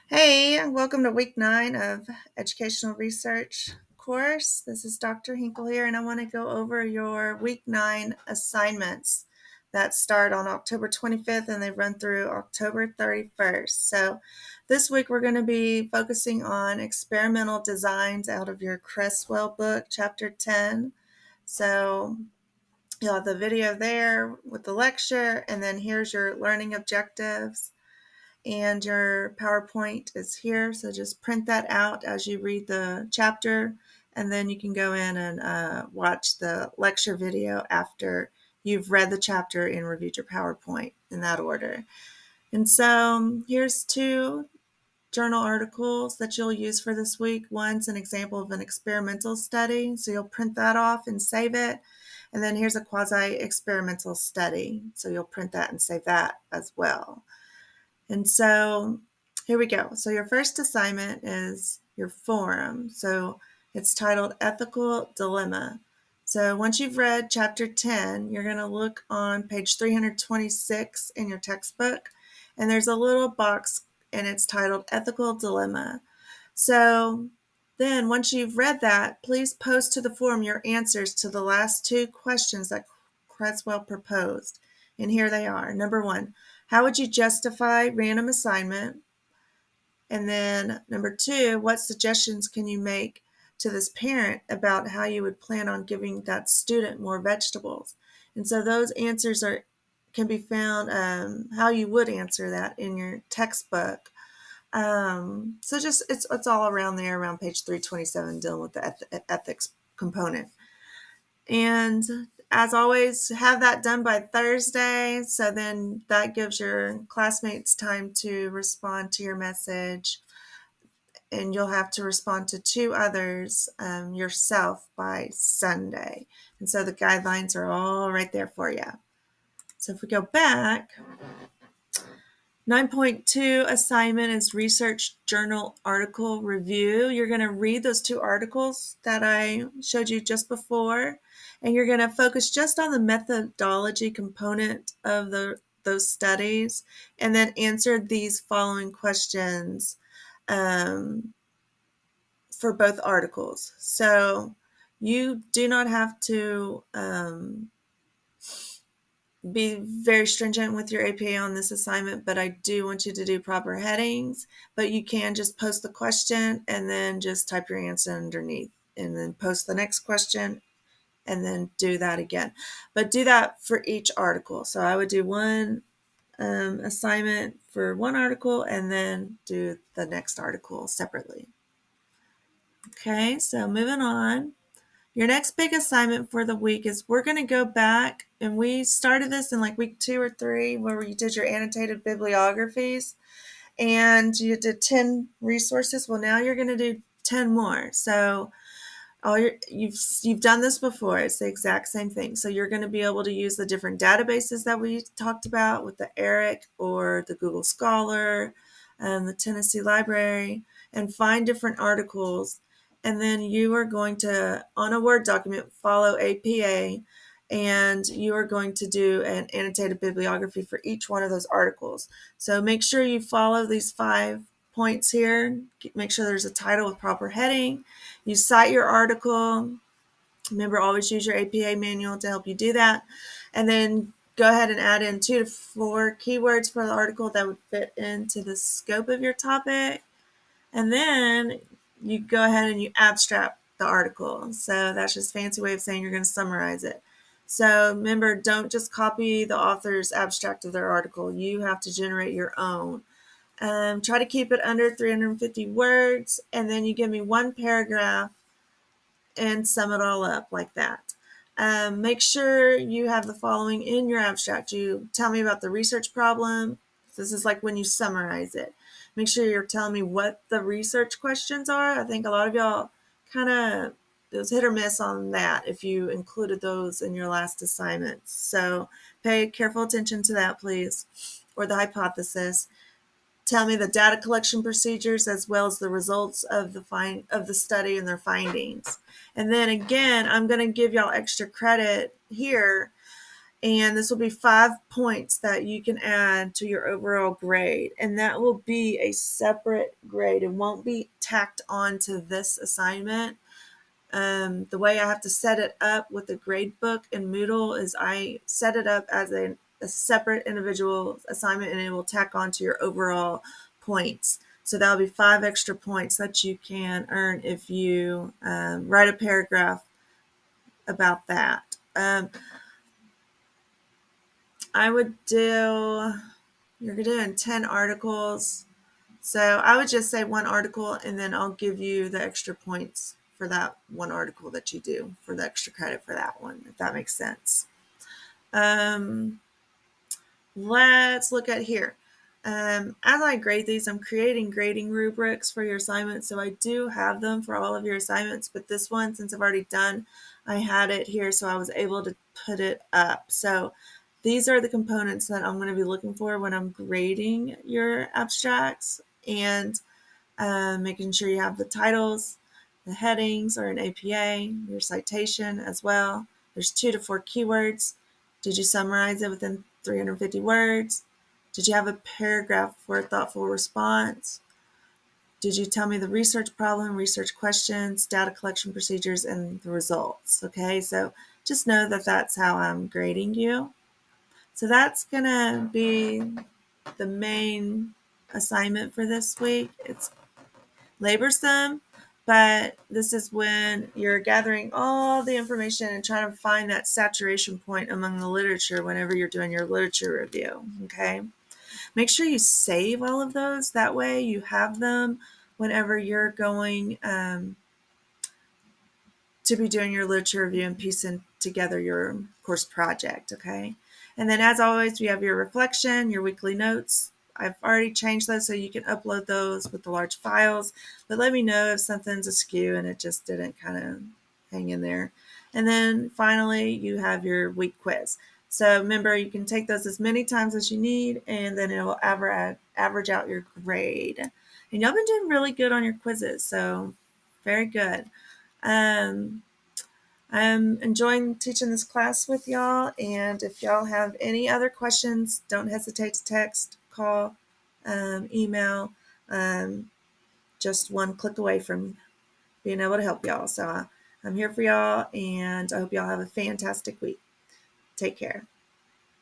Hey, welcome to week 9 of Educational Research course. This is Dr. Henkel here, and I want to go over your week 9 assignments that start on October 25th and they run through October 31st. So this week we're going to be focusing on experimental designs out of your Cresswell book, chapter 10. So you'll have the video there with the lecture, and then here's your learning objectives. And your PowerPoint is here, so just print that out as you read the chapter, and then you can go in and watch the lecture video after you've read the chapter and reviewed your PowerPoint in that order. And so here's 2 journal articles that you'll use for this week. One's an example of an experimental study, so you'll print that off and save it. And then here's a quasi-experimental study, so you'll print that and save that as well. And so here we go. So your first assignment is your forum. So it's titled Ethical Dilemma. So once you've read chapter 10, you're going to look on page 326 in your textbook, and there's a little box and it's titled Ethical Dilemma. So then once you've read that, please post to the forum your answers to the last 2 questions that Cresswell proposed. And here they are. Number 1, how would you justify random assignment? And then number 2, what suggestions can you make to this parent about how you would plan on giving that student more vegetables? And so those answers can be found, how you would answer that in your textbook. So just it's all around there, around page 327, dealing with the ethics component. And as always, have that done by Thursday. So then that gives your classmates time to respond to your message. And you'll have to respond to 2 others yourself by Sunday. And so the guidelines are all right there for you. So if we go back, 9.2 assignment is research journal article review. You're going to read those 2 articles that I showed you just before, and you're going to focus just on the methodology component of those studies, and then answer these following questions for both articles. So you do not have to be very stringent with your APA on this assignment, but I do want you to do proper headings. But you can just post the question and then just type your answer underneath, and then post the next question and then do that again. But do that for each article. So I would do one assignment for one article and then do the next article separately. Okay, so moving on. Your next big assignment for the week is we're going to go back, and we started this in like week 2 or 3 where you did your annotated bibliographies and you did 10 resources. Well, now you're going to do 10 more. So you've done this before. It's the exact same thing. So you're going to be able to use the different databases that we talked about with the ERIC or the Google Scholar and the Tennessee Library, and find different articles. And then you are going to, on a Word document, follow APA, and you are going to do an annotated bibliography for each one of those articles. So make sure you follow these 5 points here. Make sure there's a title with proper heading. You cite your article. Remember, always use your APA manual to help you do that. And then go ahead and add in 2 to 4 keywords for the article that would fit into the scope of your topic. And then you go ahead and you abstract the article. So that's just a fancy way of saying you're going to summarize it. So remember, don't just copy the author's abstract of their article. You have to generate your own. Try to keep it under 350 words, and then you give me 1 paragraph and sum it all up like that. Make sure you have the following in your abstract. You tell me about the research problem. This is like when you summarize it. Make sure you're telling me what the research questions are. I think a lot of y'all kind of, it was hit or miss on that if you included those in your last assignments. So pay careful attention to that, please, or the hypothesis. Tell me the data collection procedures as well as the results of the study and their findings. And then again, I'm going to give y'all extra credit here, And this will be 5 points that you can add to your overall grade. And that will be a separate grade. It won't be tacked on to this assignment. The way I have to set it up with the grade book in Moodle is I set it up as a separate individual assignment, and it will tack on to your overall points. So that'll be 5 extra points that you can earn if you write a paragraph about that. I would do, you're doing 10 articles. So I would just say 1 article, and then I'll give you the extra points for that 1 article that you do, for the extra credit for that one, if that makes sense. Let's look at here. As I grade these, I'm creating grading rubrics for your assignments. So I do have them for all of your assignments, but this one, since I've already done, I had it here, so I was able to put it up. So these are the components that I'm going to be looking for when I'm grading your abstracts, and making sure you have the titles, the headings or an APA, your citation as well. There's 2 to 4 keywords. Did you summarize it within 350 words? Did you have a paragraph for a thoughtful response? Did you tell me the research problem, research questions, data collection procedures, and the results? Okay, so just know that that's how I'm grading you. So that's going to be the main assignment for this week. It's laborsome, but this is when you're gathering all the information and trying to find that saturation point among the literature whenever you're doing your literature review. Okay, make sure you save all of those. That way you have them whenever you're going to be doing your literature review and piecing together your course project. Okay, and then as always, we have your reflection, your weekly notes. I've already changed those so you can upload those with the large files, but let me know if something's askew and it just didn't kind of hang in there. And then finally, you have your week quiz. So remember, you can take those as many times as you need, and then it will average out your grade. And y'all been doing really good on your quizzes, so very good. I'm enjoying teaching this class with y'all, and if y'all have any other questions, don't hesitate to text, call, email. Just one click away from being able to help y'all. So I'm here for y'all, and I hope y'all have a fantastic week. Take care.